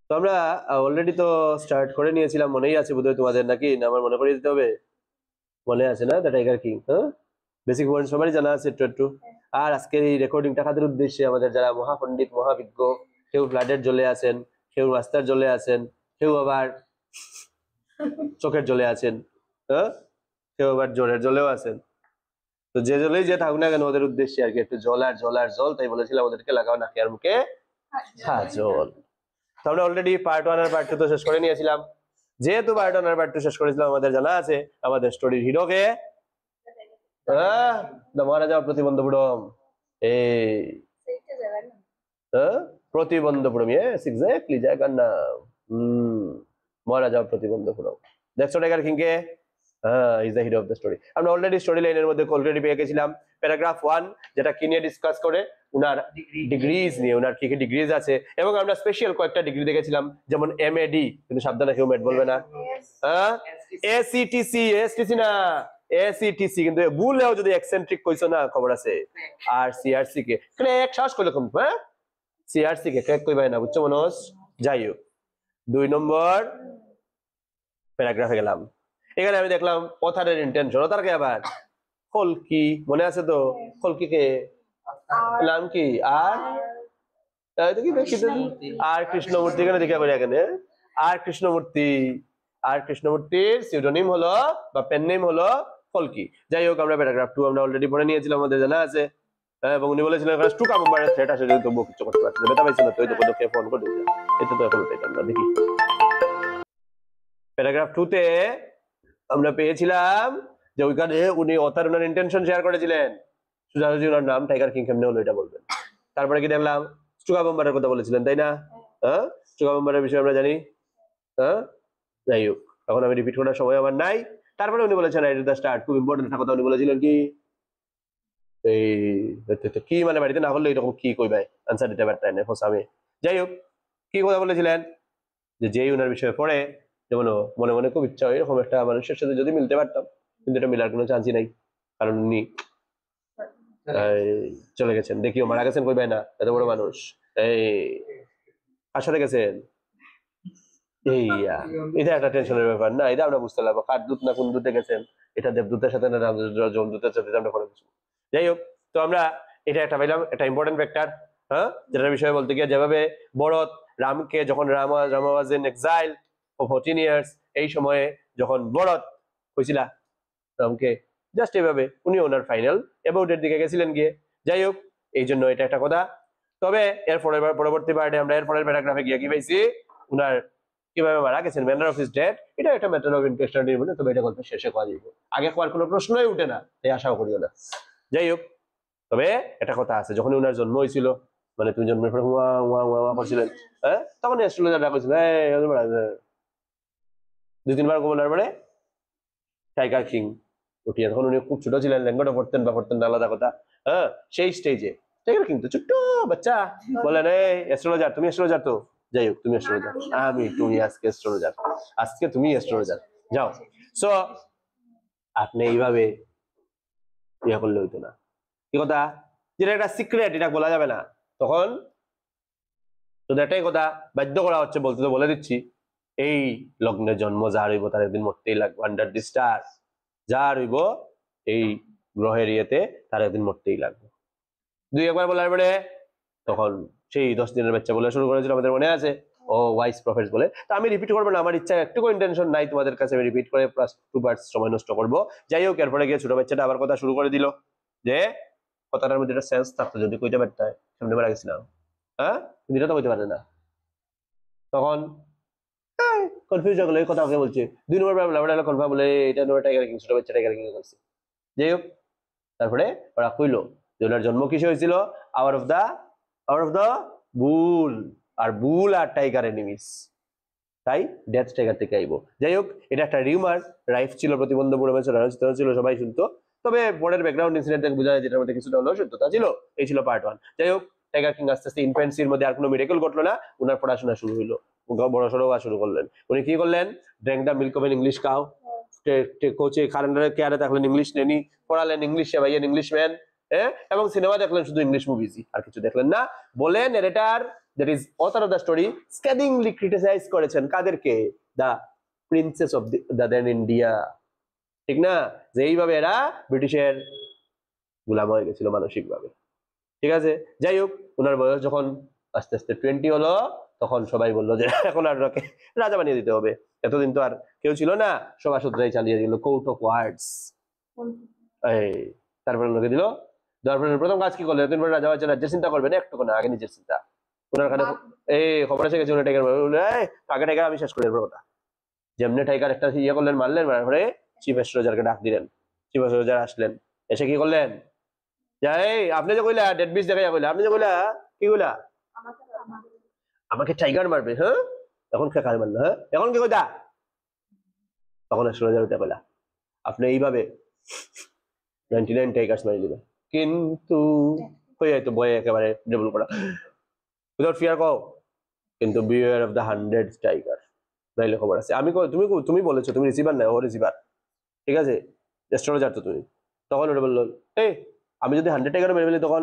তো আমরা অলরেডি তো স্টার্ট করে নিয়েছিলাম, মনেই আছে বোধহয় তোমাদের, নাকি না আমার মনে করে দিতে হবে? মনে আছে না দ্য টাইগার কিং? হ্যাঁ, বেসিক পয়েন্ট সবারই জানা আছে একটু একটু। আর আজকের এই রেকর্ডিংটা কাদের উদ্দেশ্যে? আমাদের যারা মহাপণ্ডিত মহাবিজ্ঞ, কেউ ফ্লাডের জ্বলে আছেন, কেউ রাস্তার জ্বলে আছেন, কেউ আবার চোখের জ্বলে আছেন, হ্যাঁ, কেউ আবার জ্বরের জ্বলেও আছেন। তো যে জ্বলেই যে থাকুক না কেন, ওদের উদ্দেশ্যে আর কি একটু জল আর জল আর জল, তাই বলেছিলাম ওদেরকে লাগাও নাকি আর মুখে জল। তো আমরা অলরেডি পার্ট 1 আর পার্ট 2 তো শেষ করে নিয়েছিলাম। যেহেতু পার্ট 1 আর পার্ট 2 শেষ করেছিলাম, আমাদের জানা আছে আমাদের স্টোরির হিরোকে, মহারাজা প্রতিবন্ধপুরম। এই প্রতিবন্ধপুরম, ইয়েস এক্স্যাক্টলি, জায়গার নাম মহারাজা প্রতিবন্ধপুরম। দেখছো tiger king K? Is the hero of the story. আমরা অলরেডি স্টোরি লাইনের মধ্যে অলরেডি পেয়ে গেছিলাম প্যারাগ্রাফ 1, যেটা কি নিয়ে ডিসকাস করে, উনার ডিগ্রিজ নিয়ে, উনার কি কি ডিগ্রিজ আছে, এবং আমরা স্পেশাল কয়েকটা ডিগ্রি দেখেছিলাম, যেমন এমএডি, কিন্তু সাবধানে কেউ মেড বলবে না, এসিটিসি, এসটিসি না, এসিটিসি, কিন্তু ভুলেও যদি এক্সেন্ট্রিক কইছো না খবর আছে। আর সিআরসি কে ক্র্যাক শ্বাস করলে কম, হ্যাঁ, সিআরসি কে ক্র্যাক কইবাই না, বুঝছো মনোজ? যাই হোক, 2 নম্বর প্যারাগ্রাফে গেলাম। এখানে আমি দেখলাম অথারের ইন্টেনশন, অথারকে আবার কলকি, মনে আছে তো? কলকি কে নাম কি? আর আর কৃষ্ণমূর্তি, এখানে দেখা করি এখানে আর কৃষ্ণমূর্তি, আর কৃষ্ণমূর্তির সিউডোনিম হলো বা পেন নেম হলো কলকি। যাই হোক, আমরা প্যারাগ্রাফ 2 আমরা অলরেডি পড়ে নিয়েছিলাম, আমাদের জানা আছে। এবং উনি বলেছিলেন এখানে স্টুকা বোম্বারের থ্রেট আসে, যদি তবুও কিছু করতে পারছে না, বেতা পাইছে না, তো ওই তো কোনকে ফোন করে দিয়েছে, এটা তো এখন পেতাম না। দেখি প্যারাগ্রাফ 2 তে আমরা পেয়েছিলাম যে ওইখানে উনি অথার ওনার ইন্টেনশন শেয়ার করেছিলেন, সুজারুজি ওনার নাম টাইগার কিং কেমনে হলো এটা বলবেন। তারপরে কি দেখলাম? স্টুকা বোম্বারের কথা বলেছিলেন, তাই না? হ্যাঁ, স্টুকা বোম্বারের বিষয়ে আমরা জানি। হ্যাঁ, যাই হোক, এখন আমি রিপিট করার সময় আমার নাই। তারপরে উনি বলেছেন রাইট এট দ্য স্টার্ট, খুব ইম্পর্টেন্ট একটা কথা উনি বলেছিলেন কি, এই কি মানে বাড়িতে না হলে এরকম কি কইবাই আনসার দিতে পারতেন না ফসামে। যাই হোক, কি কথা বলেছিলেন, যে যেই উনার বিষয়ে পড়ে, যেমন মনে মনে খুব ইচ্ছা হয় এরকম একটা মানুষের সাথে যদি মিলতে পারতাম, কিন্তু এটা মিলার কোনো চান্সই নাই, কারণ উনি চলে গেছেন, দেখিও মারা গেছেন, কইবাই না, এত বড় মানুষ। এই কার সাথে গেছেন? এটা একটা টেনশনের ব্যাপার না, এটা আমরা বুঝতে পারবো কার দূত না কোন দূতে গেছেন, এটা দেবদূতের সাথে না যমদূতের সাথে আমরা পরে বুঝবো। যাই হোক, তো আমরা এটা একটা পাইলাম, একটা ইম্পর্টেন্ট ফ্যাক্টর। হ্যাঁ, যেটার বিষয়ে বলতে গিয়ে, যেভাবে ভরত রামকে যখন Ram was in exile for 14 years, এই সময়ে যখন ভরত কইছিলা রামকে, জাস্ট এইভাবে উনি ওনার ফাইনাল অ্যাবাউটের দিকে গেছিলেন গিয়ে। যাই হোক, এই জন্য এটা একটা কথা। তবে এর পরবর্তী পার্টে আমরা এর পরের প্যারাগ্রাফে গিয়ে কি পাইছি, উনার কিভাবে মারা গেছেন, ম্যানার অফ হিজ ডেথ, এটা একটা ম্যাটার অফ ইন্টারেস্ট মনে, তবে এটা গল্পের শেষে করা যাবে, আগে হওয়ার কোনো প্রশ্নই উঠে না, এই আশাও করিও না। যাই হোক, তবে একটা কথা আছে, যখন উনার জন্ম হয়েছিল, মানে তুমি জন্মের পরে হুয়া হুয়া হুয়া করছিলেন, হ্যাঁ, তখন অ্যাস্ট্রোলজাররা কইছিল 2-3 বার বলার পরে টাইগার কিং উঠিয়ে, তখন উনি খুব ছোট ছিলেন, ল্যাঙ্গুয়েজও পড়তেন বা পড়তেন না আলাদা কথা। হ্যাঁ, সেই স্টেজে টাইগার কিং তো ছোট্ট বাচ্চা, বলেন এই অ্যাস্ট্রোলজার, তুমি অ্যাস্ট্রোলজার তো, যাই হোক তুমি অ্যাস্ট্রোলজার, তুমি আজকে অ্যাস্ট্রোলজার, আজকে তুমি অ্যাস্ট্রোলজার, যাও। সো আপনি এইভাবে ইয়া করলে হইতো না, কি কথা, যেটা একটা সিক্রেট, এটা বলা যাবে না, তখন তো এটাই কথা বাধ্য করা হচ্ছে বলতে, তো বলে দিচ্ছি, এই লগ্নে জন্ম যার হইব তার একদিন মরতেই লাগবে, আন্ডার দি স্টার, যার হইব এই গ্রহের ইয়েতে তার একদিন মরতেই লাগবে। 2-1 বার বলার পরে তখন সেই 10 দিনের বাচ্চা বলে শুরু করেছিল, আমাদের মনে আছে, ও ওয়াইস প্রফেটস বলে। তো আমি রিপিট করবো না, আমার ইচ্ছা একটু ইন্টেনশন নাই তোমাদের কাছে আমি রিপিট করে প্লাস 2 পার্টস সময় নষ্ট করবো। যাই হোক, এরপরে গিয়ে ছোট বাচ্চাটা আবার কথা শুরু করে দিল, যে কথাটার মধ্যে একটা সেন্স থাকতো, যদি কইতে পারতে সামনে মারা গেছিলাম, হ্যাঁ, কিন্তু এটা তো কইতে পারে না, তখন কনফিউজ হয়ে গেল, এই কথা ওকে বলছে 2 নম্বর কনফার্ম বলে এটা টাইগার কিং, ছোট বাচ্চা টাইগার কিং করছে। যাই হোক, তারপরে ওরা কইলো যে ওনার জন্ম কিসে হয়েছিল, আওয়ার অফ দা বুল, আর বুল আর টাইগার এনিমিস, তাই ডেথ টাইগার থেকে আইবো। যাই হোক, এটা একটা রিউমার রাইফ ছিল, প্রতিবন্ধপুরমে ছিল, সবাই শুনতো, তবে পরের ব্যাকগ্রাউন্ড ইনসিডেন্ট থেকে বোঝা যায় যেটার মধ্যে কিছুটা হলেও সত্যতা ছিল। এই ছিল পার্ট 1। যাই হোক, টাইগার কিং আস্তে আস্তে ইনফ্যান্সির মধ্যে আর কোনো মিরাকল ঘটলো না, ওনার পড়াশোনা শুরু হইলো, বড় সড়ো হওয়া শুরু করলেন। উনি কি করলেন, drink the milk of an English cow, কোচে কারেন্টারের কেয়ারে থাকলেন, ইংলিশ নেনি, পড়ালেন ইংলিশে, ভাইয়েন ইংলিশ ম্যান, এবং সিনেমা দেখলেন শুধু ইংলিশ মুভিজই, আর কিছু দেখলেন না। বলেন এটার that is author of the story scathingly criticise করেছেন কাদেরকে? The princess of the then India, ঠিক না? যে এইভাবে এরা ব্রিটিশের গোলাম হয়ে গেছিল মানসিকভাবে, ঠিক আছে? যাই হোক, ওনার বয়স যখন আস্তে আস্তে 20 হলো, তখন সবাই বললো যে এখন আর ওকে রাজা বানিয়ে দিতে হবে। এতদিন তো আর কেউ ছিল না, সভাসদরাই চালিয়ে দিল, কোর্ট অফ ওয়ার্ডস। এই তারপরে লোকে দিল, তারপরে প্রথম কাজ কি করলো? এতদিন পরে রাজা হয়েছে, রাজ্যের চিন্তা করবে না একটু, না আগে নিজের চিন্তা। ওনার কাছে এই খবর এসে গেছে, টাইগার আগে টাইগার আমি শেষ করে দেবো কথা। যেমনি টাইগার একটা ইয়ে করলেন, মারলেন, মারার পরে চিফ এস্ট্রোলজারকে ডাক দিলেন। চিফ এস্ট্রোলজার আসলেন, এসে কি করলেন? যাই আপনি যে কইলা ডেড বিচ দেখা কইলা, আপনি যে কইলা কি কইলা আমাকে টাইগার মারবে, হ্যাঁ এখন কে কার মারলো, হ্যাঁ এখন কি কইতা? তখন এস্ট্রোলজার উঠে কইলা আপনি এইভাবে 99 টাইগার্স মারি দিবে, কিন্তু হয়ে যায় তো বয়ে একেবারে ডবল করা, উইদাউট ফিয়ার কও, কিন্তু বিওয়্যার অফ দ্য 100 টাইগার, নাইলে খবর আছে। আমি তুমি বলেছো, তুমি রিসিভার না, ও রিসিভার, ঠিক আছে? এস্ট্রোলজার তো তুমি। তখন ওটা বললো এই আমি যদি 100 টাইগার মেরে ফেলি, তখন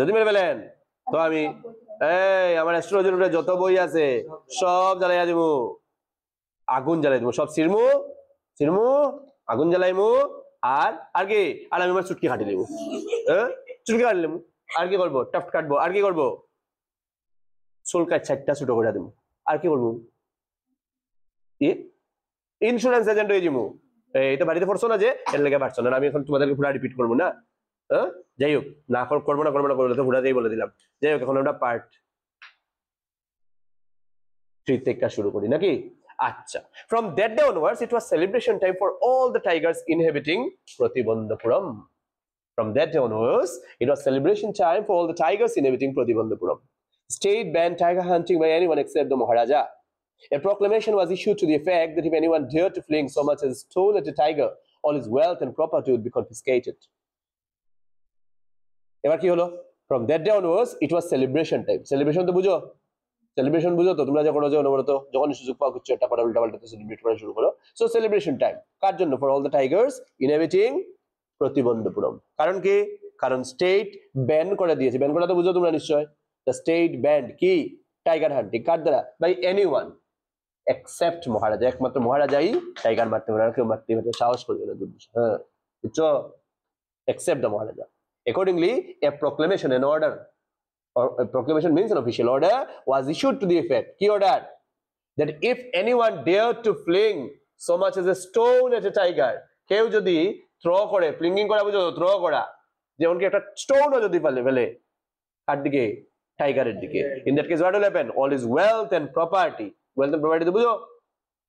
যদি মেরে ফেলেন তো আমি এই আমার অ্যাস্ট্রোলজার যত বই আছে সব জ্বালাইয়া দিব, আগুন জ্বালাই দিব, সব সিরমু সিরমু আগুন জ্বালাইমু, আর কি, আর আমি আমার চুটকি কাটি দেবো, হ্যাঁ চুটকি কাটি দেবো, আর কি করবো? টাফট কাটবো, আর কি করবো? চুল কাট 4টা ছোট করে দেবো, আর কি করবো? ইন্স্যুরেন্স এজেন্ট হয়ে যাবো। এই তো বাড়িতে পড়ছো না যে, এর লেগে পারছো না, আমি এখন তোমাদেরকে পুরো রিপিট করবো না, হ্যাঁ? যাই হোক, না করবো না তো পুরাতেই বলে দিলাম। যাই হোক, এখন আমরা পার্ট 3 থেকে শুরু করি নাকি? আচ্ছা, from that day onwards it was celebration time for all the tigers inhabiting Pratibandhapuram. From that day onwards it was celebration time for all the tigers inhabiting Pratibandhapuram. State banned tiger hunting by anyone except the Maharaja. A proclamation was issued to the effect that if anyone dared to fling so much as a stone at a tiger, all his wealth and property would be confiscated. এবার কি হলো? From that day onwards it was celebration time. Celebration তো বুঝো? Celebration বুঝো তো তোমরা, যখন অনবরত যখন সুযোগ পাও কিছু একটা করা, উল্টা পাল্টা সেলিব্রেট করা শুরু করো। সো সেলিব্রেশন টাইম কার জন্য? For all the tigers inhabiting Pratibandapuram. কারণ কি? কারণ স্টেট ব্যান করে দিয়েছে। ব্যান করা তো বুঝো তোমরা নিশ্চয়। দ্য স্টেট ব্যান্ড কি? টাইগার হান্টিং। কার দ্বারা? বাই এনিওয়ান এক্সেপ্ট মহারাজা। একমাত্র মহারাজাই টাইগার মারতে পারে, আর কেউ মারতে পারে সাহস করবে না। হ্যাঁ বুঝছো? Except the Maharaja. Accordingly, a proclamation, an order, or a proclamation means an official order, was issued to the effect, key order, that if anyone dared to fling so much as a stone at a tiger, কেউ যদি throw করে, ফ্লিঙ্গিং করা বুঝো, throw করা, যেমন কি একটা স্টোনও যদি ফেলে কার দিকে? টাইগারের দিকে। In that case what will happen? All his wealth and property, wealth and property তো বুঝো,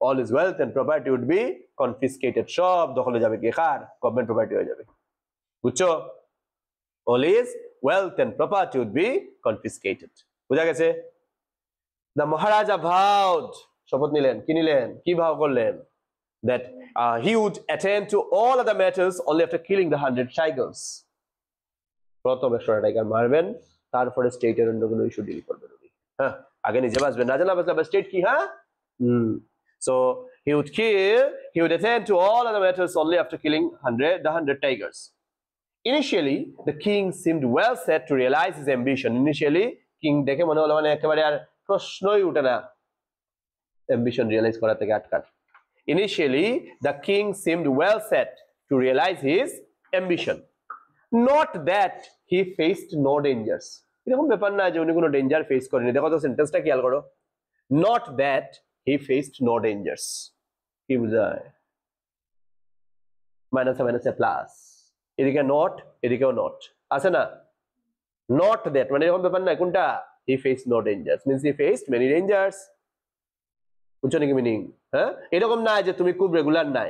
all his wealth and property would be confiscated, সব দখলে যাবে কি? কার? গভর্নমেন্ট প্রপার্টি হয়ে যাবে। বুঝছো? All his wealth and property would be confiscated. বুঝা গেছে? The Maharaja vowed, শপথ নিলেন, কি নিলেন, কি ভাও করলেন? That he would attend to all other matters only after killing the 100 tigers. প্রথম 100 টাইগার মারবেন, তারপরে স্টেটের অন্যগুলো ইস্যু ডিল করবেন উনি। হ্যাঁ, আগে নিজে বাঁচবেন, না জানা বাঁচলে স্টেট কি? হ্যাঁ, so he would attend to all other matters only after killing the 100 tigers. Initially, the king seemed well set to realize his ambition. Initially, king দেখে মনে হলো মানে একেবারে আর প্রশ্নই উঠে না ambition realize করা থেকে আটকাট। Initially, the king seemed well set to realize his ambition. Not that he faced no dangers. এরকম ব্যাপার না যে উনি কোনো ডেঞ্জার ফেস করেনি। দেখো তো সেন্টেন্সটা খেয়াল করো। Not that he faced no dangers. কি বোঝায়? মাইনাসে প্লাস, এদিকে নট, এদিকেও নট আছে না? নট দ্যাট মানে এরকম ব্যাপার না। কোনটা? হি ফেস নো ডেঞ্জার্স মিন্স হি ফেসড মেনি ডেঞ্জার্স। বুঝছো নাকি মিনিং? হ্যাঁ, এরকম না যে তুমি খুব রেগুলার নাই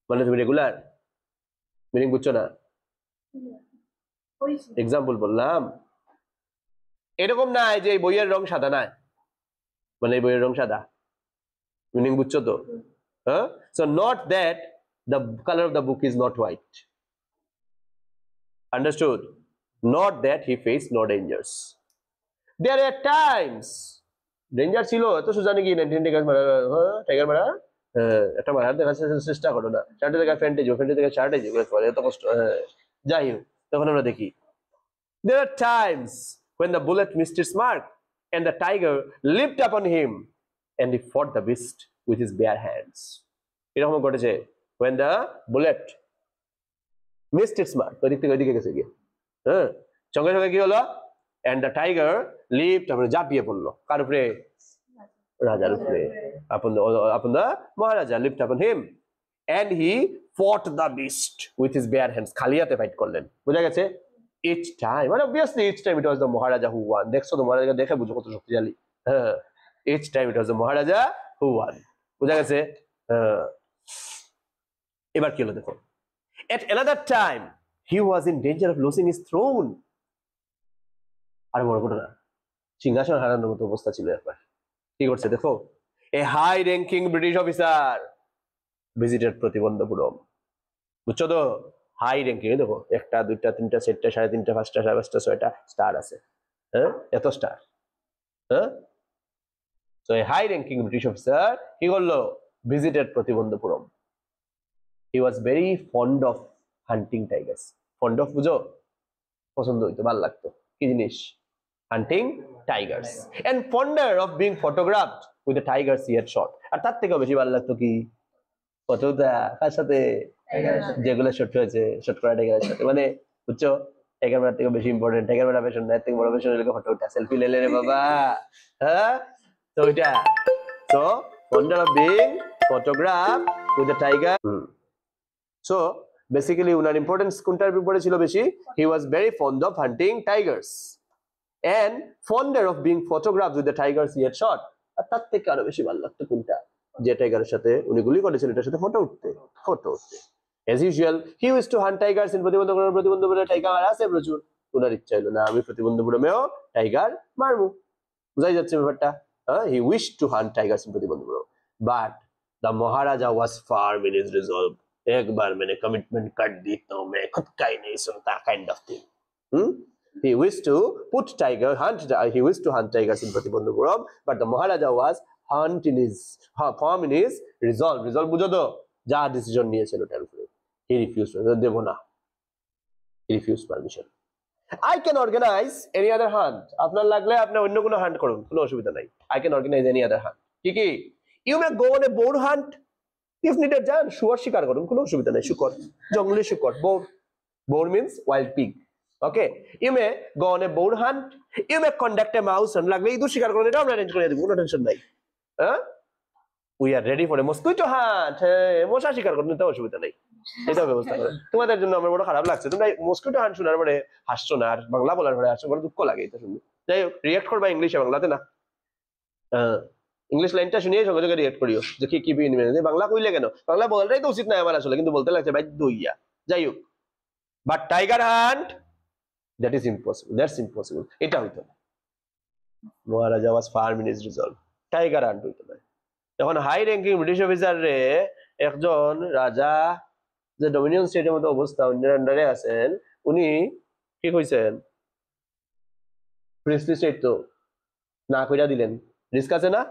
মানে তুমি রেগুলার, মিনিং বুঝছো না? এক্সাম্পল বললাম। এরকম না যে এই বইয়ের রং সাদা নাই মানে এই বইয়ের রং সাদা, মিনিং বুঝছো তো? হ্যাঁ, so not that the color of the book is not white. Understood? Not that he faced no dangers. There are times danger ছিল, এত সোজা নাকি 19 টাইগার মারা? হ্যাঁ, টাইগার মারা একটা মারার দেখার চেষ্টা করো না। শার্টে থেকে ফ্যান্টে যাও, ফ্যান্টে থেকে শার্টে যাও, করে এত কষ্ট। হ্যাঁ, যাই হোক, তখন আমরা দেখি there are times when the bullet missed its mark and the tiger leaped upon him and he fought the beast with his bare hands. এরকম ঘটেছে when the bullet missed its mark, ওইদিক থেকে ওইদিকে গেছে গিয়ে, হ্যাঁ, সঙ্গে সঙ্গে কি হলো, and the tiger leaped, তারপরে ঝাঁপিয়ে পড়লো কার উপরে, রাজার উপরে, upon the Maharaja, leaped upon him and he fought the beast with his bare hands, খালি হাতে ফাইট করলেন, বুঝা গেছে? each time, মানে obviously each time it was the Maharaja who won, দেখছো তো মহারাজা দেখে বুঝো কত শক্তিশালী, হ্যাঁ, each time it was the Maharaja who won, বুঝা গেছে? এবার কি হলো দেখো, at another time he was in danger of losing his throne, আর বড় ঘটনা, সিংহাসন হারানোর মতো অবস্থা ছিল একবার, কি করছে দেখো, a high ranking British officer visited প্রতিবন্ধপুরম, বুঝছো তো, হাই র্যাঙ্কিং, দেখো 1 2 3 4 3.5 5 6 7 6 স্টার আছে, হ্যাঁ, এত স্টার, হ্যাঁ, so a high ranking British officer কি করলো, visited প্রতিবন্ধপুরম, he was very fond of hunting tigers, fond of বুঝো, পছন্দ হইতো, ভালো লাগতো, কি জিনিস, hunting tigers, and fonder of being photographed with the tigers he had shot, আর তার থেকেও বেশি ভালো লাগতো কি, ফটোটা কার সাথে, যেগুলো শট হয়েছে, শট করা টাইগারের সাথে, মানে বুঝছো, টাইগার মারার থেকে বেশি ইম্পর্টেন্ট, টাইগার মারা পেছন না, এর থেকে বড় পেছন হলে ফটো উঠা, সেলফি লে রে বাবা, হ্যাঁ, তো ওইটা, so fonder of being photographed with the tiger, so basically উনার ইম্পর্টেন্স কোনটার উপরে ছিল বেশি, he was very fond of hunting tigers and fonder of being photographed with the tigers he had shot, আর তার থেকে আরো বেশি ভালো লাগতো কোনটা, যে টাইগারের সাথে উনি গুলি করেছিলেন এটার সাথে ফটো উঠতে। as usual he used to hunt tigers in প্রতিবন্ধপুরে টাইগার আছে প্রচুর, ওনার ইচ্ছা হলো না আমি প্রতিবন্ধপুরেও টাইগার মারবো, বুঝাই যাচ্ছে ব্যাপারটা, he wished to hunt tigers in প্রতিবন্ধপুর, but the Maharaja was firm in his resolve, একবার मैंने commitment कर दी तो मैं खुद का ही नहीं सुनता kind of thing, he wished to hunt tigers in প্রতিবন্ধপুরম, but the Maharaja was firm in his resolve, বুঝো তো, যা ডিসিশন নিয়েছিল ওটার উপরে, he refused, দেব না, he refused permission. I can organize any other hunt, আপনার লাগলে আপনি অন্য কোনো হান্ট করুন, কোনো অসুবিধা নাই, I can organize any other hunt, কি কি, you may go on a boar hunt if needed, যান শুয়োর শিকার করুন, কোনো অসুবিধা নাই, শুকর, জঙ্গলি শুকর, boar means wild pig, okay, you may go on a boar hunt, you may conduct a mouse hunt, লাগলে ইঁদুর শিকার করুন, এটা আমরা অ্যারেঞ্জ করে দেব, কোনো টেনশন নাই, we are ready for a mosquito hunt, মশা শিকার করুন, এটা অসুবিধা নাই, এটা ব্যবস্থা করে, তোমাদের জন্য আমার বড় খারাপ লাগছে, তোমরা মসকিটো হান্ট শোনার পরে হাসছো না, আর বাংলা বলার পরে হাসছো, বড় দুঃখ লাগে এটা শুনে, যাই হোক রিয়েক্ট করবা ইংলিশে, বাংলাতে না, ইংলিশ লাইনটা শুনিয়ে সঙ্গে সঙ্গে রিয়েক্ট করিও, যে কি বাংলা কইলে কেন, বাংলা বলাটাই তো উচিত না আমার আসলে, কিন্তু বলতে লাগছে বাধ্য হইয়া, যাই হোক, but tiger hunt that's impossible, এটা হইতো না, Maharaja was firm in his resolve, tiger hunt হইতো না। এখন হাই র্যাঙ্কিং ব্রিটিশ অফিসার রে একজন রাজা, যে ডমিনিয়ন স্টেটের মতো অবস্থা, অন্যের আন্ডারে আছেন, উনি কি কইছেন, প্রিন্সলি স্টেট তো না কইরা দিলেন, রিস্ক আছে না,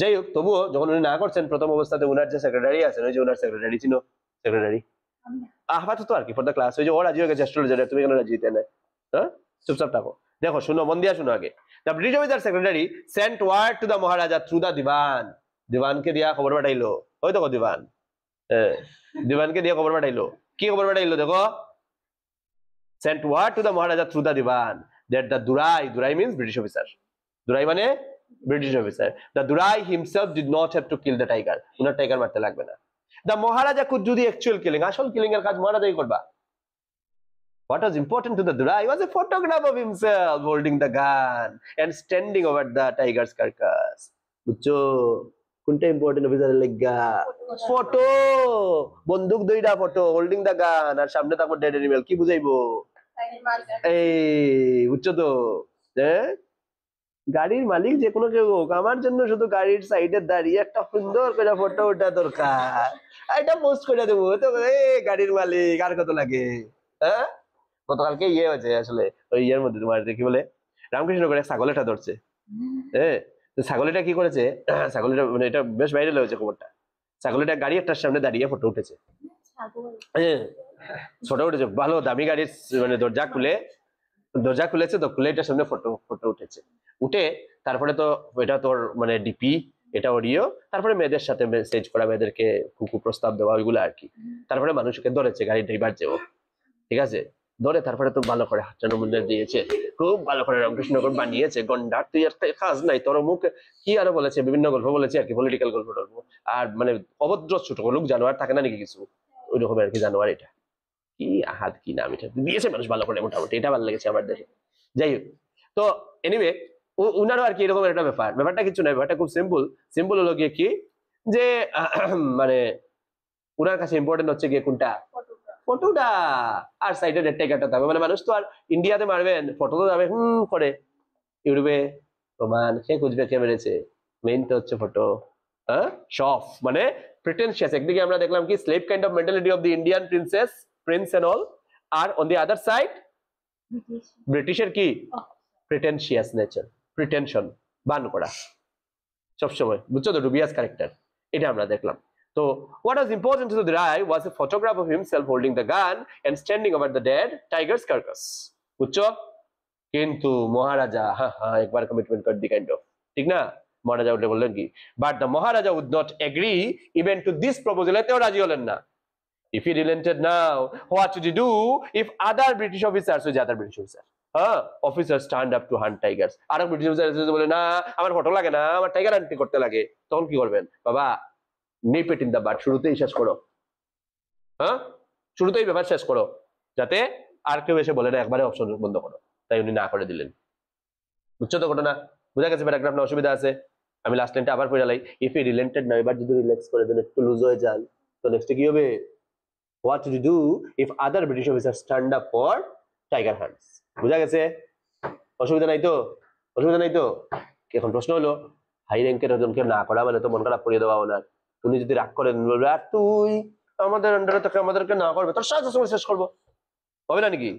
যাই হোক তবুও যখন উনি না করছেন, প্রথম অবস্থাতে উনার যে সেক্রেটারি আছেন, ওই যে উনার সেক্রেটারি ছিল, সেক্রেটারি আপাতত আর কি ফর দ্য ক্লাস, ওই যে ও রাজি হয়ে গেছে অ্যাস্ট্রোলজার, তুমি কেন রাজি হইতে না, হ্যাঁ, চুপচাপ থাকো, দেখো শুনো, মন দিয়া শুনো আগে, the British officer secretary sent word to the Maharaja through the Dewan, দিওয়ানকে দিয়া খবর পাঠাইলো, ওই দেখো দিওয়ান, দিওয়ানকে দিয়ে খবর পাঠাইলো, কি খবর পাঠাইলো দেখো, sent word to the Maharaja through the Diwan that the Durai means British officer, Durai মানে British officer, the Durai himself did not have to kill the tiger, উনার টাইগার মারতে লাগবে না, the Maharaja could do the actual killing, আসল killing এর কাজ মহারাজাই করবা, what was important to the Durai was a photograph of himself holding the gun and standing over the tiger's carcass, বুঝছো কোনটা ইম্পর্টেন্ট অফিসারের লাগা, ফটো, বন্দুক দুইটা ফটো, হোল্ডিং দা গান, আর সামনে থাকবো ডেড অ্যানিমাল, কি বুঝাইবো, এই বুঝছো তো, গাড়ির মালিক যে কোনো কেউ হোক, আমার জন্য শুধু গাড়ির সাইডে দাঁড়িয়ে একটা সুন্দর করে ফটো ওঠা দরকার, এটা পোস্ট করে দেবো তো, গাড়ির মালিক আর কত লাগে, হ্যাঁ, গতকালকে ইয়ে হয়েছে আসলে, ওই ইয়ের মধ্যে তোমার কি বলে, রামকৃষ্ণ করে ছাগলেটা ধরছে, হ্যাঁ, ছাগলিটা কি করেছে, ছাগলিটা মানে এটা বেশ ভাইরাল হয়েছে খবরটা, ছাগলিটা গাড়ি একটার সামনে দাঁড়িয়ে ফটো উঠেছে, ফটো উঠেছে, ভালো দামি গাড়ির মানে দরজা খুলে দরজা খুলেছে তো, খুলে এটার সামনে ফটো ফটো উঠেছে, উঠে তারপরে তো এটা তোর মানে ডিপি, এটা অডিও, তারপরে মেয়েদের সাথে মেসেজ করা, মেয়েদেরকে কুকু প্রস্তাব দেওয়া, ওইগুলো আর কি। তারপরে মানুষকে ধরেছে গাড়ি ড্রাইভার যেও, ঠিক আছে, ধরে তারপরে তো ভালো করে হাঁটানো মন্দির দিয়েছে, খুব ভালো করে রামকৃষ্ণগর বানিয়েছে, গন্ডার তুই আর কাজ নাই তোর, মুখ কি আরো বলেছে, বিভিন্ন গল্প বলেছে আর কি, পলিটিক্যাল গল্প টল্প, আর মানে অভদ্র ছোট লোক জানোয়ার থাকে না নাকি কিছু, ওই রকম আর কি জানোয়ার। এটা কি হাত কি নাম, এটা দিয়েছে মানুষ ভালো করে মোটামুটি, এটা ভালো লেগেছে আমার দেশে। যাই হোক, তো এনিওয়ে উনারও আর কি এরকম একটা ব্যাপারটা কিছু নয়, ব্যাপারটা খুব সিম্পল। সিম্পল হলো গিয়ে কি যে মানে উনার কাছে ইম্পর্টেন্ট হচ্ছে গিয়ে কোনটা, ফটোটা, আর সাইডে রেড টাইগারটা থাকবে, মানে মানুষ তো আর ইন্ডিয়াতে মারবেন, ফটো তো যাবে করে ইউটিউবে প্রমাণ, সে খুঁজবে কে মেরেছে, মেইন তো হচ্ছে ফটো। হ্যাঁ, শফ মানে প্রিটেনশিয়াস, একদিকে আমরা দেখলাম কি slave kind of mentality of the Indian prince and all, আর অন দি আদার সাইড ব্রিটিশের কি প্রিটেনশিয়াস নেচার, প্রিটেনশন, বান করা সবসময়, বুঝছো তো, ডুবিয়াস ক্যারেক্টার, এটা আমরা দেখলাম। তো what was important to the Rai was a photograph of himself holding the gun and standing over the dead tiger's carcass, বুঝছো। কিন্তু মহারাজা একবার কমিটমেন্ট কর দি কাইন্ড অফ, ঠিক না, মহারাজা উঠে বললেন কি, but the Maharaja would not agree even to this proposal, এতেও রাজি হলেন না। If he relented now, what should he do if other British officers, ওই যে other British officer, officers stand up to hunt tigers, আর British officer বলে না আমার ফটো লাগে না, আমার টাইগার হান্টিং করতে লাগে, তখন কি করবেন বাবা, nip it in the bud, শুরুতেই শেষ করো, শুরুতেই ব্যাপার শেষ করো, যাতে আর কেউ এসে বলে না একবারে অপশন বন্ধ করো। তাই উনি না করে দিলেন, বুঝছো তো ঘটনা, বুঝা গেছে প্যারাগ্রাফ না অসুবিধা আছে? আমি লাস্ট লাইনটা আবার পড়ে লাই, ইফ ই রিলেন্টেড না, এবার যদি রিল্যাক্স করে দেন, একটু লুজ হয়ে যান, তো নেক্সটে কি হবে, what to do if other British officers stand up for tiger hunts, বুঝা গেছে? অসুবিধা নাই তো, অসুবিধা নাই তো? এখন প্রশ্ন হলো, হাই র্যাঙ্কের ওজনকে না করা মানে তো মন খারাপ করিয়ে দেওয়া ওনার, উনি যদি রাগ করেন বলবে আর তুই আমাদের আন্ডারে তোকে আমাদেরকে না করবে, তোর সাহায্য সময় শেষ করবো, হবে না নাকি?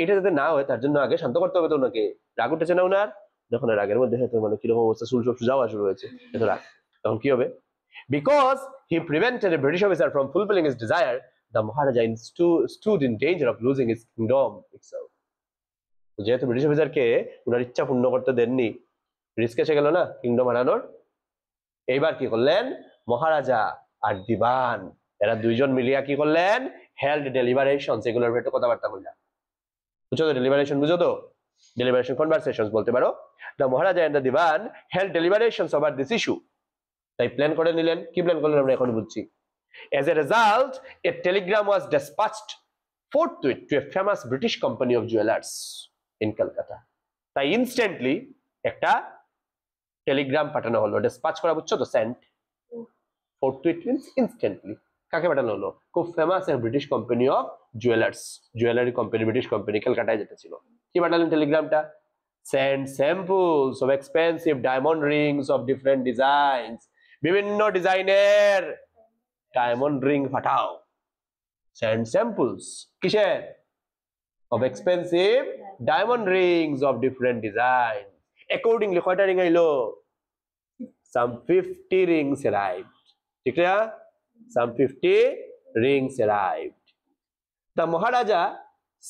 এটা যাতে না হয় তার জন্য আগে শান্ত করতে হবে তো ওনাকে, রাগ উঠেছে না ওনার, যখন রাগের মধ্যে হয়তো মানে কিরকম অবস্থা, চুল সব যাওয়া শুরু হয়েছে, এত রাগ, তখন কি হবে, because he prevented A British officer from fulfilling his desire, the Maharaja stood in danger of losing his kingdom itself. যেহেতু ব্রিটিশ অফিসারকে ওনার ইচ্ছা পূর্ণ করতে দেননি, রিস্ক এসে গেল না কিংডম হারানোর। এইবার কি করলেন মহারাজা আর দিবান, এরা দুইজন মিলিয়া কি করলেন, হেল্ড ডেলিবারেশন, এগুলোর ভেতরে কথাবার্তা বললাম, বুঝছো তো, ডেলিবারেশন বুঝো তো, ডেলিবারেশন কনভারসেশনস বলতে পারো। The Maharaja and the Dewan held deliberations over this issue, তাই প্ল্যান করে নিলেন, কি প্ল্যান করলেন আমরা এখন বুঝছি। As a result, a telegram was dispatched forthwith to a famous British company of jewelers in Calcutta. তাই ইনস্ট্যান্টলি একটা টেলিগ্রাম পাঠানো হলো, ডিসপ্যাচ করা, বুঝছো তো, সেন্ট, forthwith means instantly, কাকে পাঠানো হলো, খুব ফেমাস এক British company of jewellers, jewellery company, British company, কলকাতায় যেটা ছিল, কি পাঠালেন টেলিগ্রামটা, send samples of expensive diamond rings of different designs, বিভিন্ন ডিজাইনের ডায়মন্ড রিং পাঠাও, send samples কিসের, of expensive diamond rings of different designs, accordingly কয়টা রিং আইলো, some 50 rings arrived, ঠিক না, some 50 rings arrived. The Maharaja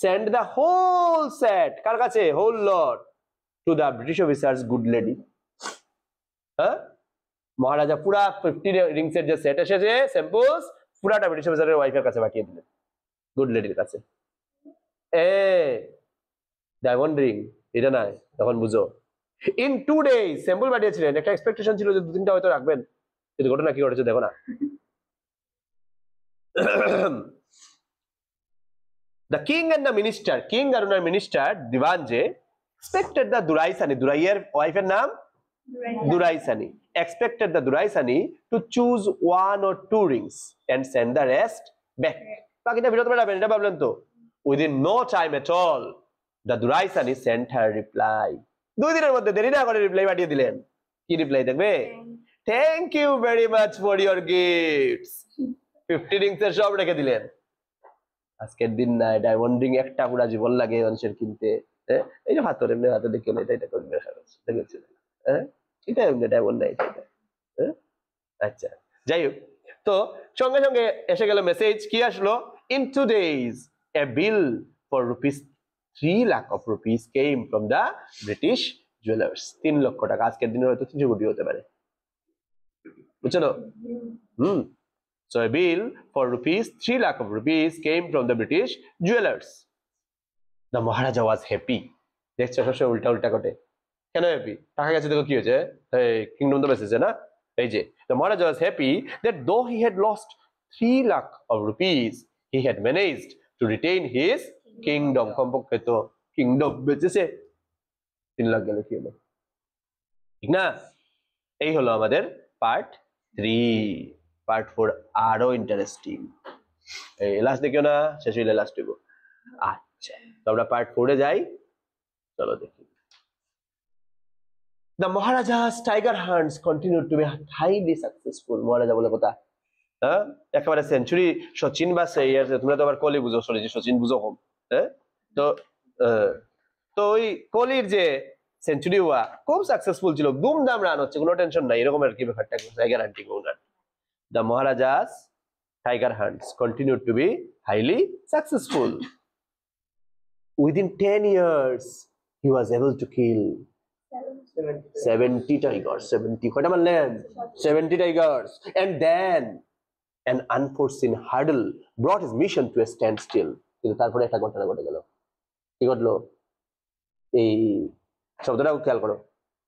sent the whole set, কার কাছে, whole lot, to the British officers good lady, মহারাজা পুরা 50 rings এর যে set এসেছে samples, পুরাটা ব্রিটিশ অফিসারের ওয়াইফের কাছে পাঠিয়ে দিলেন, গুড লেডির কাছে। ডায়মন্ড রিং এটা নাই, তখন বুঝো ইন 2 days স্যাম্পল পাঠিয়েছিলেন, একটা এক্সপেকটেশন ছিল যে 2-3টা হয়তো রাখবেন, কিন্তু ঘটনা কি ঘটেছে দেখো না। The king and the minister, king আর ওনার মিনিস্টার দিবান যে, expected the দুরাইসানি, দুরাইয়ের ওয়াইফের নাম দুরাইসানি, expected the দুরাইসানি to choose 1 or 2 rings and send the rest back, বাকিটা ফেরত পাঠাবেন, এটা ভাবলেন তো। Within no time at all, the দুরাইসানি sent her reply, 2 দিনের মধ্যে দেরি না করে রিপ্লাই পাঠিয়ে দিলেন। কি রিপ্লাই দেখবে, thank you very much for your gifts, 50 rings এর সব রেখে দিলেন। আজকের দিন না ডায়মন্ড রিং একটা পুরা জীবন লাগে মানুষের কিনতে, এই যে হাতের এমনি হাতে দেখে এটা করবে, দেখেছি এটা এমনি ডায়মন্ড নাই, আচ্ছা যাই হোক, তো সঙ্গে সঙ্গে এসে গেল মেসেজ, কি আসলো, in 2 days a bill for 3 lakh of rupees came from the British jewelers. 3 লক্ষ টাকা আজকের দিনে হয়তো 300 কোটি হতে পারে, বুঝছো না? So a bill for rupees 3 lakh of rupees came from the British jewelers. The Maharaja was happy. দেখছো সবসময় উল্টা উল্টা ঘটে, কেন হ্যাপি? টাকা গেছে দেখো কি হয়েছে, এই কিংডম তো বেঁচেছে না। এই যে the Maharaja was happy that though he had lost 3 lakh of rupees, he had managed to retain his kingdom. কমপক্ষে তো কিংডম বেঁচেছে, 3 লাখ গেলে কি হলো, ঠিক না? এই হলো আমাদের পার্ট 3। পার্ট 4 আরো ইন্টারেস্টিং, এই লাস্ট দেখিও না, শেষ হইলে লাস্ট দেব। আচ্ছা, তো আমরা পার্ট 4 এ যাই, চলো দেখি। The Maharaja's tiger hunts continued to be highly successful. মহারাজা বলে কথা, হ্যাঁ, একেবারে সেঞ্চুরি সচিন বা তোমরা তো আবার কোহলি বুঝো, সরি সচিন বুঝো কম, হ্যাঁ। তো তো ওই কোহলির যে সেঞ্চুরি হওয়া খুব সাকসেসফুল ছিল, দুমদাম রান হচ্ছে, কোনো টেনশন নাই, এরকম আর কি ব্যাপারটা, tiger hunting owner. The Maharaja's tiger hunts continued to be highly successful. Within 10 years, he was able to kill 70 tigers. 70 কয়টা মারলেন? 70 tigers. And then an unforeseen hurdle brought his mission to a standstill. কিন্তু তারপরে একটা ঘটনা ঘটে গেল। কি ঘটলো? এই শব্দটা খেয়াল করো,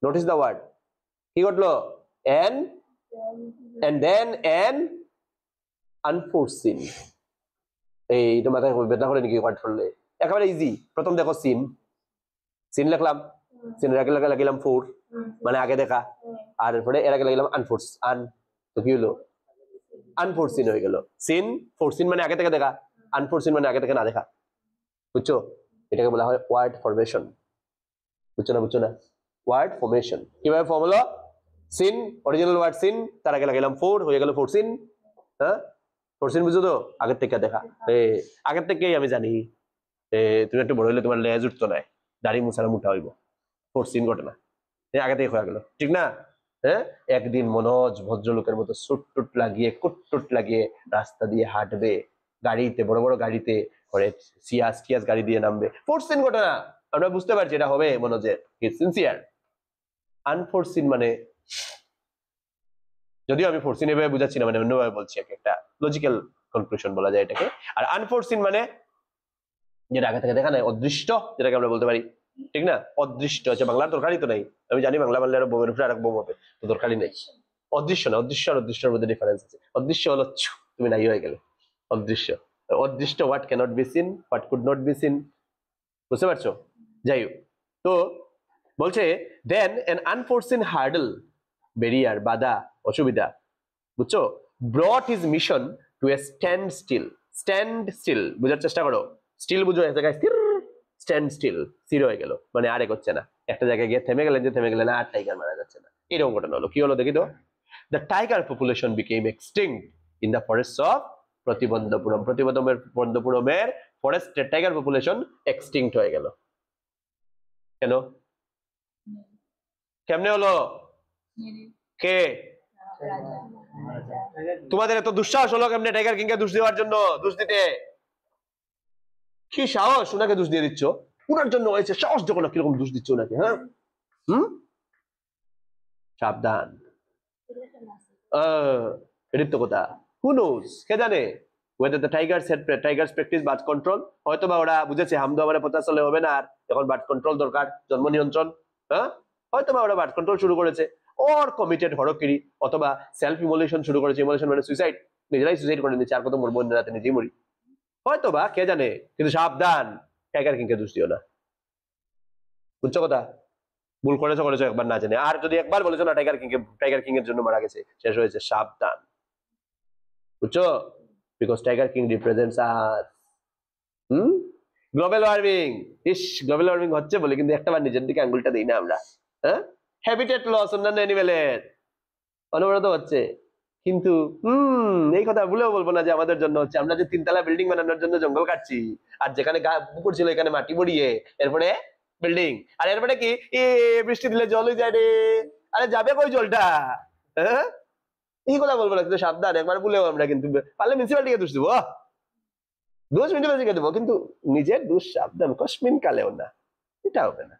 নোটিস দ্য ওয়ার্ড। কি ঘটলো? and then an unforeseen, এইটা মাথায় বেদনা করে নাকি ওয়ার্ড করলে একেবারে ইজি। প্রথম দেখো সিন, সিন লিখলাম, সিনের আগে লাগিলাম 4 মানে আগে দেখা, আর এরপরে এর আগে লাগিলাম আনফোর্স, আন, তো কি হলো? আনফোর্সিন হয়ে গেল। সিন ফোরসিন মানে আগে থেকে দেখা, আনফোর্সিন মানে আগে থেকে না দেখা, বুঝছো? এটাকে বলা হয় ওয়ার্ড ফরমেশন, বুঝছো না? বুঝছো না? ওয়ার্ড ফরমেশন কিভাবে ফর্ম হলো? সিন, অরিজিনাল ওয়ার্ড সিন, তার আগে লাগাইলাম 4, হয়ে গেল ফোরসিন। হ্যাঁ, ফোরসিন বুঝছো তো? আগের থেকে দেখা, আগের থেকেই আমি জানি তুমি একটু বড় হইলে তোমার লেজ উঠতো না, দাড়ি মুছারা মুঠা হইব, ফোরসিন ঘটনা আগে থেকে হয়ে গেল, ঠিক না? হ্যাঁ, একদিন মনোজ ভদ্রলোকের মতো সুট টুট লাগিয়ে কুটটুট লাগিয়ে রাস্তা দিয়ে হাঁটবে, গাড়িতে বড় বড় গাড়িতে করে সিয়াস গাড়ি দিয়ে নামবে, ফোরসিন ঘটনা। আমরা বুঝতে পারছি এটা হবে মনোজের, সিনসিয়ার। আনফোরসিন মানে, যদিও আমি ফোরসিন এভাবে বুঝাচ্ছি না, মানে অন্যভাবে বলছি, একটা লজিক্যাল কনক্লুশন বলা যায় এটাকে। আর আনফোরসিন মানে যেটা আগে থেকে দেখা নাই, অদৃষ্ট, যেটাকে আমরা বলতে পারি, ঠিক না? অদৃষ্ট হচ্ছে বাংলার দরকারই তো নাই, আমি জানি বাংলা বললে আরো বোমের উপরে আর বোম হবে, তো দরকারই নেই। অদৃশ্য না, অদৃশ্য আর অদৃশ্যের মধ্যে ডিফারেন্স আছে। অদৃশ্য হলো তুমি নাই হয়ে গেলে, অদৃশ্য। অদৃষ্ট what cannot be seen, what could not be seen, বুঝতে পারছো? যাই হোক, তো বলছে then an unforeseen hurdle, barrier, বাধা, অসুবিধা, বুঝছো, brought his mission to a standstill. Standstill বোঝার চেষ্টা করো, স্টিল বুঝো, এক জায়গায় স্থির, স্ট্যান্ড স্টিল, স্থির হয়ে গেল মানে আরেক হচ্ছে না, একটা জায়গায় গিয়ে থেমে গেলেন, যে থেমে গেলেন আর টাইগার মারা যাচ্ছে না, এরকম ঘটনা হলো। কি হলো দেখি তো? The tiger population became extinct in the forest of Pratibandhapuram. প্রতিবন্ধপুরমের ফরেস্টের টাইগার পপুলেশন এক্সটিংক্ট হয়ে গেল। কেন? কেমনে হলো? কে? তোমাদের এত দুঃসাহস হলো কেমনে টাইগার কিংকে দোষ দেওয়ার জন্য, দোষ দিতে? কি সাহস ওনাকে দোষ দিয়ে দিচ্ছ? ওনার জন্য হয়েছে, সাহস যখন কিরকম দোষ দিচ্ছ ওনাকে, হ্যাঁ? সাবধান, এটার তো কথা। হু নোজ, কে জানে whether the tigers practice birth control, হয়তো বা ওরা বুঝেছে হামদো আমারে পতা চলে হবে না, আর এখন বার্থ কন্ট্রোল দরকার, জন্ম নিয়ন্ত্রণ, হ্যাঁ, হয়তো বা ওরা বার্থ কন্ট্রোল শুরু করেছে, অর কমিটেড হরকিরি, অথবা সেলফ ইমোলেশন শুরু করেছে। ইমোলেশন মানে সুইসাইড, নিজেরাই সুইসাইড করে নিচ্ছে, আর কত মরবো, রাতে নিজেই মরি, হয়তো বা, কে জানে। কিন্তু সাবধান, টাইগার কিংকে দোষ দিও না, বুঝছো কথা? ভুল করেছো একবার না জানে, আর যদি একবার বলেছো না টাইগার কিং এর জন্য মারা গেছে, শেষ হয়েছে, সাবধান, বুঝছো? Because tiger king represents us. Global warming, is global warming হচ্ছে বলে কিন্তু একটাবার নিজের দিকে আঙ্গুলটা দিই না আমরা, হ্যাঁ? হ্যাবিটেট লস অন্যান্য অ্যানিমেলের অনবরত হচ্ছে, কিন্তু এই কথা ভুলেও বলবো না যে আমাদের জন্য হচ্ছে। আমরা যে 3 তলা বিল্ডিং বানানোর জন্য জঙ্গল কাটছি, আর যেখানে পুকুর ছিল এখানে মাটি বড়িয়ে এরপরে বিল্ডিং, আর এরপরে কি বৃষ্টি দিলে জলই যায় রে, আরে যাবে কই জলটা, হ্যাঁ? এই কথা বলবো না, কিন্তু সাবধান, একবার ভুলেও আমরা কিন্তু পারলে মিউনিসিপালিটিকে দোষ দেবো। দোষ মিটমালা শিখে দেবো, কিন্তু নিজের দোষ সাবধান কসমিন কালেও না, এটা হবে না,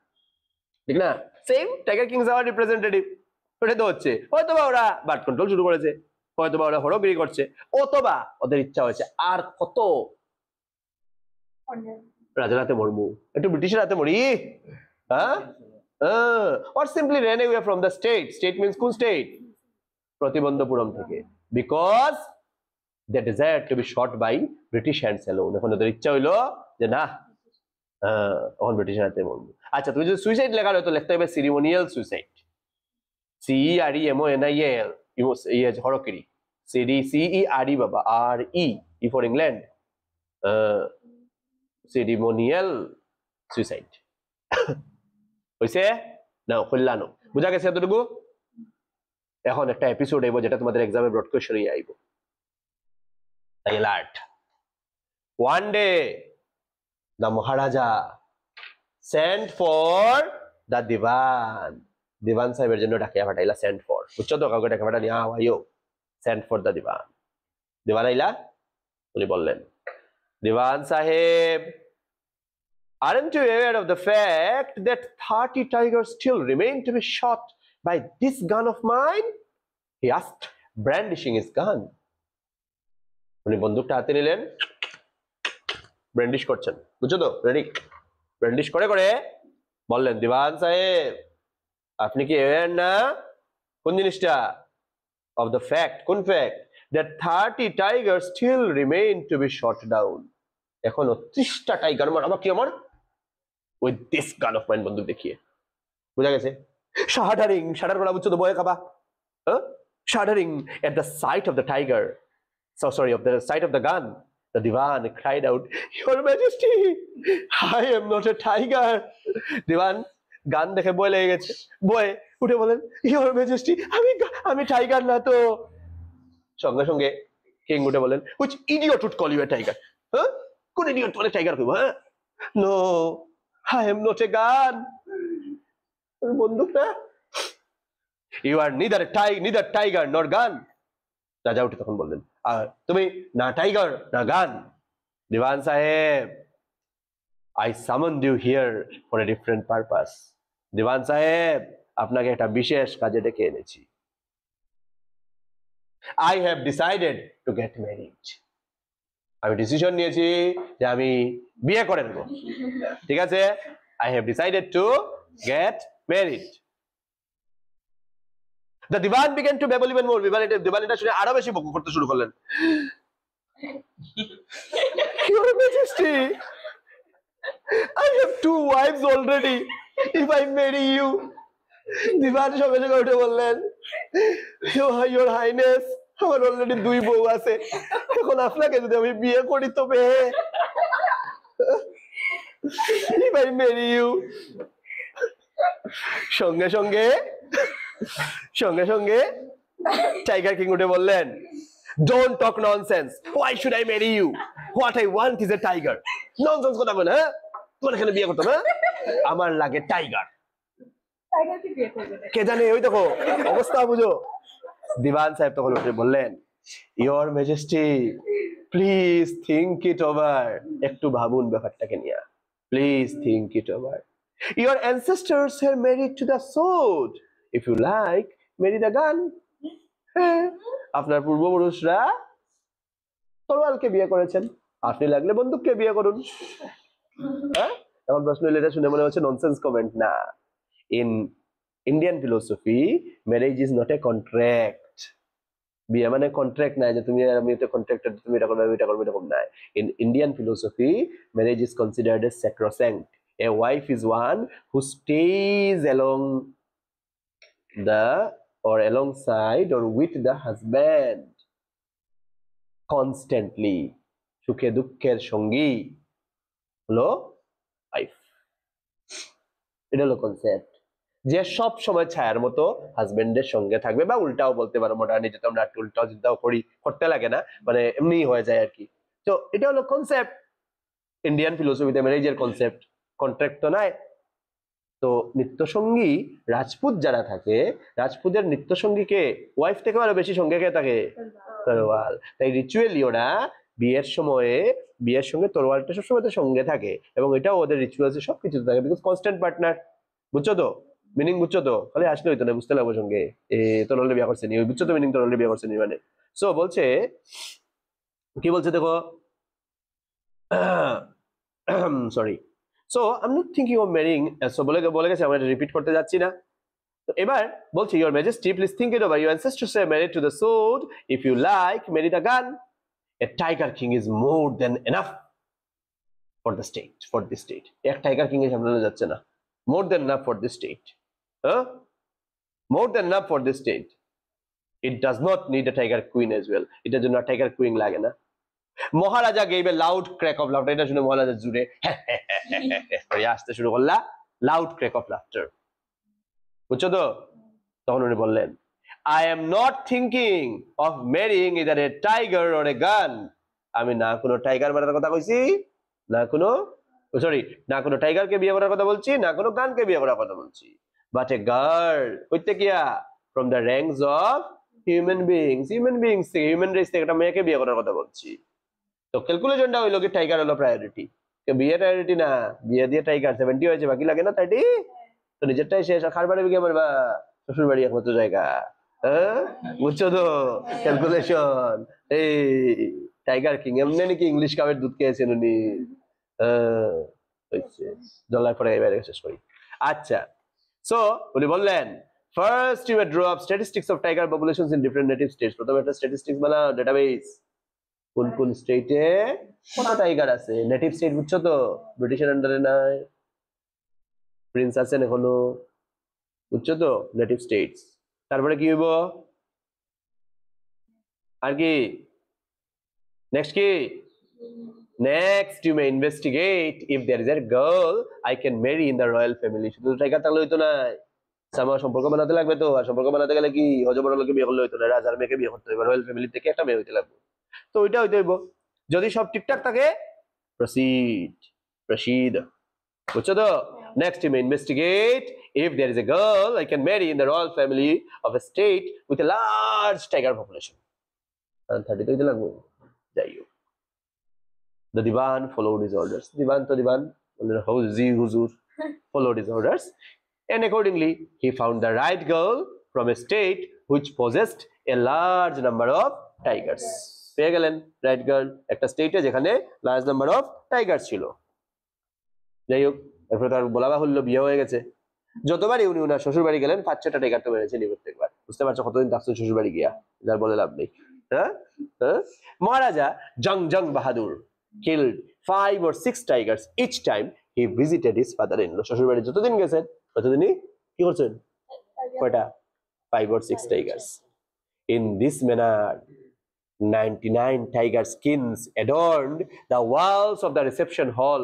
ঠিক না? Same tiger kings our representative, ওটা তো হচ্ছে হয়তোবা ওরা বার্থ কন্ট্রোল শুরু করেছে, হয়তোবা ওরা হরগিরি করছে, অথবা ওদের ইচ্ছা হয়েছে আর কত রাজার হাতে মরমু, একটু ব্রিটিশের হাতে মরি, হ্যাঁ, or simply ran away from the state. State means কোন state? প্রতিবন্ধপুরম থেকে, because they desired to be shot by British hands alone. এখন ওদের ইচ্ছা হইলো যে না, এখন ব্রিটিশের হাতে মরবো। আচ্ছা, তুমি যদি সুইসাইড লেখা হতো লিখতে হবে সিরিমোনিয়াল সুইসাইড, CEREMONIAL, হরকিরি, CERE বাবা, RE ফর ইংল্যান্ড, সিরিমোনিয়াল সুইসাইড। হইছে না? কল্যাণ বুঝা গেছে এতটুকু? এখন একটা এপিসোড আইব যেটা তোমাদের এক্সামে ব্রড কোশ্চেন আইব। Alert! One day the Maharaja sent for the Divan. Divan সাহেবের জন্য ডাকিয়া পাঠাইলা, sent for, বুঝছো তো? কাউকে ডাকিয়া পাঠানি, আইও, sent for the Divan. দিওয়ান আইলা, উনি বললেন, দিওয়ান সাহেব, aren't you aware of the fact that 30 tigers still remain to be shot by this gun of mine? He asked, brandishing his gun. উনি বন্দুকটা হাতে নিলেন, ব্র্যান্ডিশ করছেন, বুঝছো তো? রেডি, ব্র্যান্ডিশ করে করে বললেন, দিওয়ান সাহেব, আপনি কি অ্যাওয়্যার না কোন জিনিসটা? of the fact, কোন fact? that 30 tigers still remain to be shot down. এখনো 30টা টাইগার মারা কি আমার with this gun of mine, বন্দুক দেখিয়ে। বুঝা গেছে? শাডারিং, শাডার করা, বুঝছো তো? ভয় খাবা, শাডারিং at the sight of the tiger, so sorry, of the sight of the gun, the Diwan cried out, Your Majesty, I am not a tiger. Diwan গান দেখে বই লেগে গেছে, বয়ে উঠে বলেন, Your Majesty, আমি টাইগার না তো। সঙ্গে সঙ্গে কিং উঠে বলেন, Which idiot would call you a tiger? কোন ইডিয়ট বলে টাইগার কইব? No, I am not a gun. বন্দুকটা, You are neither tiger nor gun. রাজা উঠে তখন বললেন, আর তুমি না টাইগার না গান। দিওয়ান সাহেব, I summoned you here for a different purpose. দিওয়ান সাহেব, আপনাকে একটা বিশেষ কাজে ডেকে এনেছি। I have decided to get married. আমি ডিসিশন নিয়েছি যে আমি বিয়ে করে নেব, ঠিক আছে? I have decided to get married. The Diwan began to babble even more. দিওয়ান এটা শুনে আরো বেশি বকবক করতে শুরু করলেন। Your Majesty, I have 2 wives already. If I marry you, দিওয়ান সঙ্গে সঙ্গে উঠে বললেন, Your Highness, আমার অলরেডি 2 বউ আছে, এখন আপনাকে যদি আমি বিয়ে করি তবে if I marry you, সঙ্গে সঙ্গে টাইগার কিং উঠে বললেন, Don't talk nonsense. Why should I marry you? What I want is a tiger. Nonsense কথা বলে, হ্যাঁ? তোমার এখানে বিয়ে করতে হবে? আমার লাগে টাইগার। টাইগার কি বিয়ে করবে? কে জানে, ওই দেখো অবস্থা বুঝো। দিওয়ান সাহেব তখন উঠে বললেন, Your Majesty, please think it over. একটু ভাবুন ব্যাপারটাকে নিয়ে। Please think it over. Your ancestors were married to the sword. If you like, marry the gun. আপনার পূর্বপুরুষরা তরোয়ালকে বিয়ে করেছেন, আপনি লাগলে বন্দুককে বিয়ে করুন। হ্যাঁ, এখন প্রশ্ন হলো, এটা শুনে মনে হচ্ছে ননসেন্স কমেন্ট না। In Indian philosophy, marriage is not a contract. বিয়ে মানে কন্ট্রাক্ট নাই যে তুমি আর আমি তো কন্ট্রাক্টর, তুমি এটা করবে আমি এটা করবো, এরকম নাই। In Indian philosophy, marriage is considered a sacrosanct. A wife is one who stays along the or alongside or with the husband constantly. সুখে দুঃখের সঙ্গী হলো ওয়াইফ। এটা হলো কনসেপ্ট, যে সব সময় ছায়ার মতো হাজবেন্ডের সঙ্গে থাকবে, বা উল্টাও বলতে পারো। মডার্নি যেটা আমরা একটু উল্টাও চিন্তাও করি, করতে লাগে না, মানে এমনি হয়ে যায় আর কি। তো এটা হলো কনসেপ্ট ইন্ডিয়ান ফিলোসফিতে, ম্যারেজের কনসেপ্ট, কন্ট্রাক্ট তো নাই। তো নিত্যসঙ্গী রাজপুত যারা থাকে, রাজপুতের নিত্যসঙ্গীকে ওয়াইফ থেকে আরো বেশি সঙ্গে কে থাকে? তরোয়াল। তাই রিচুয়ালি ওরা বিয়ের সময়ে বিয়ের সঙ্গে তরোয়ালটা সবসময় তো সঙ্গে থাকে এবং এটাও ওদের রিচুয়ালসে সবকিছু থাকে বিকজ কনস্ট্যান্ট পার্টনার। বুঝছো তো মিনিং? বুঝছো তো? খালি আসলে হইতো না, বুঝতে লাগবে সঙ্গে এ তরোয়ালে বিয়ে করছে নি, ওই বুঝছো তো মিনিং তরোয়ালে বিয়ে করছে নি মানে। সো বলছে কি বলছে দেখো, sorry, so I am not thinking of ম্যারিং, so বলে গেছে, আমরা রিপিট করতে যাচ্ছি না। তো এবার বলছি, your majesty please think it over, your ancestors have married to the sword, if you like marry the gun, a tiger king is more than enough for the state, for this state. এক tiger king এ সামলানো যাচ্ছে না, more than enough for this state, হ্যাঁ, more than enough for this state. It does not need a tiger queen as well, এটার জন্য tiger queen লাগে না। Maharaja gave a loud crack of laughter, এটা শুনে মহারাজা জুড়ে আসতে শুরু করলা, লাউড ক্র্যাক অফ লাফটার। বুঝছো তো? তখন উনি বললেন, I am not thinking of marrying either a tiger or a gun. আমি না কোনো টাইগার মারার কথা কইছি, না কোনো, সরি, না কোনো টাইগারকে বিয়ে করার কথা বলছি, না কোনো গানকে বিয়ে করার কথা বলছি, বাট এ গার্ল, কইতে কিয়া, from the ranks of human beings, human race থেকে একটা মেয়েকে বিয়ে করার কথা বলছি। তো ক্যালকুলেশনটা হইলো কি, টাইগার হলো প্রায়োরিটি, বিয়ে প্রায়োরিটি না, বিয়ে দিয়ে টাইগার 70 হয়েছে, বাকি লাগে না 30, তো নিজেরটাই শেষ, আর খার বাড়ি বিয়ে মারবা, শ্বশুর বাড়ি একমাত্র জায়গা, হ্যাঁ, বুঝছো তো ক্যালকুলেশন। এই টাইগার কিং এমনি নাকি ইংলিশ কাপের দুধ খেয়েছেন উনি, জল্লার পরে এবারে শেষ করি। আচ্ছা, সো উনি বললেন, first you draw up statistics of tiger populations in different native states. প্রথমে একটা স্ট্যাটিস্টিক্স বানাও, ডেটাবেস, কোন কোন স্টেটে কত টাইগার আছে। নেটিভ স্টেট বুঝছো তো, ব্রিটিশের আন্ডারে নাই, প্রিন্স আছেন এখনো, বুঝছো তো, নেটিভ স্টেটস। তারপরে কি হইব, আর কি নেক্সট, কি next, you may investigate if there is a girl I can marry in the royal family. শুধু টাইগার থাকলে হইতো না, আমার সম্পর্ক বানাতে লাগবে তো, আর সম্পর্ক বানাতে গেলে কি অজবড় লোকে বিয়ে করলে হইতো না, রাজার মেয়েকে বিয়ে করতে হবে, রয়্যাল ফ্যামিলি থেকে একটা মেয়ে হইতে লাগবে। তো ওইটা হইতে হইব, যদি সব ঠিকঠাক থাকে প্রসিড, বুঝছো তো। Next you may investigate if there is a girl I can marry in the royal family of a state with a large tiger population. 30 তো দিতে লাগবে, যাই হোক। The Divan followed his orders. Divan to Divan, Hauzi Huzur followed his orders, and accordingly he found the right girl from a state which possessed a large number of tigers. পেয়ে গেলেন right girl একটা স্টেটে যেখানে large number of tiger ছিল। যাই হোক, এরপরে তার বলা বাহুল্য বিয়ে হয়ে গেছে। যতবারই উনি উনার শ্বশুর বাড়ি গেলেন 5-6টা টাইগার তো মেরেছেন প্রত্যেকবার। বুঝতে পারছো কতদিন থাকছো শ্বশুর বাড়ি গিয়া, যার বলে লাভ নেই। হ্যাঁ, মহারাজা জং বাহাদুর killed 5 or 6 tigers each time he visited his father-in-law. শ্বশুর বাড়ি যতদিন গেছেন ততদিনই কি করছেন, কয়টা, 5 or 6 tigers. In this manner 99 tiger skins adorned the walls of the reception hall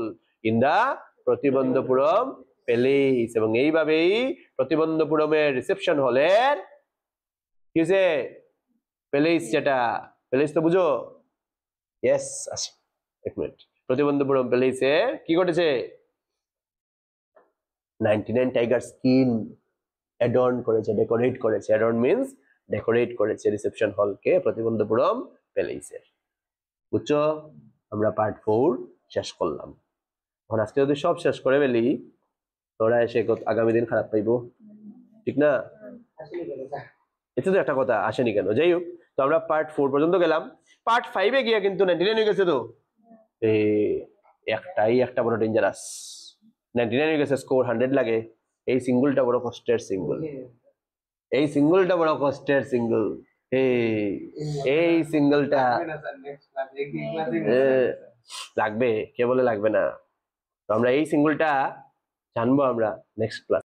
in the Pratibandhapuram palace. এবং এইভাবেই প্রতিবন্ধপুরমের রিসেপশন হলের কি হয়েছে, প্যালেস, যেটা প্যালেস তো বুঝো, ইয়েস, আসে এক মিনিট, প্রতিবন্ধপুরম প্যালেসে কি ঘটেছে, 99 টাইগার স্কিন অ্যাডর্ন করেছে, ডেকোরেট করেছে। অ্যাডর্ন মিন্স ডেকোরেট করেছে রিসেপশন হলকে প্রতিবন্ধপুরম প্যালেসের। বুঝছো? আমরা পার্ট 4 শেষ করলাম। এখন আজকে যদি সব শেষ করে ফেলি তোরা এসে আগামী দিন খারাপ পাইবো, ঠিক না? এটা তো একটা কথা, আসেনি কেন? যাই হোক, তো আমরা পার্ট 4 পর্যন্ত গেলাম। পার্ট 5 এ গিয়া কিন্তু 99 হয়ে গেছে। তো একটা বড় ডেঞ্জারাস, 99 হয়ে গেছে, স্কোর 100 লাগে। এই সিঙ্গলটা বড় কষ্টের সিঙ্গল, এই সিঙ্গলটা বড় কষ্টের সিঙ্গল, এই সিঙ্গলটা লাগবে, কে বলে লাগবে না? তো আমরা এই সিঙ্গলটা জানবো আমরা নেক্সট ক্লাস।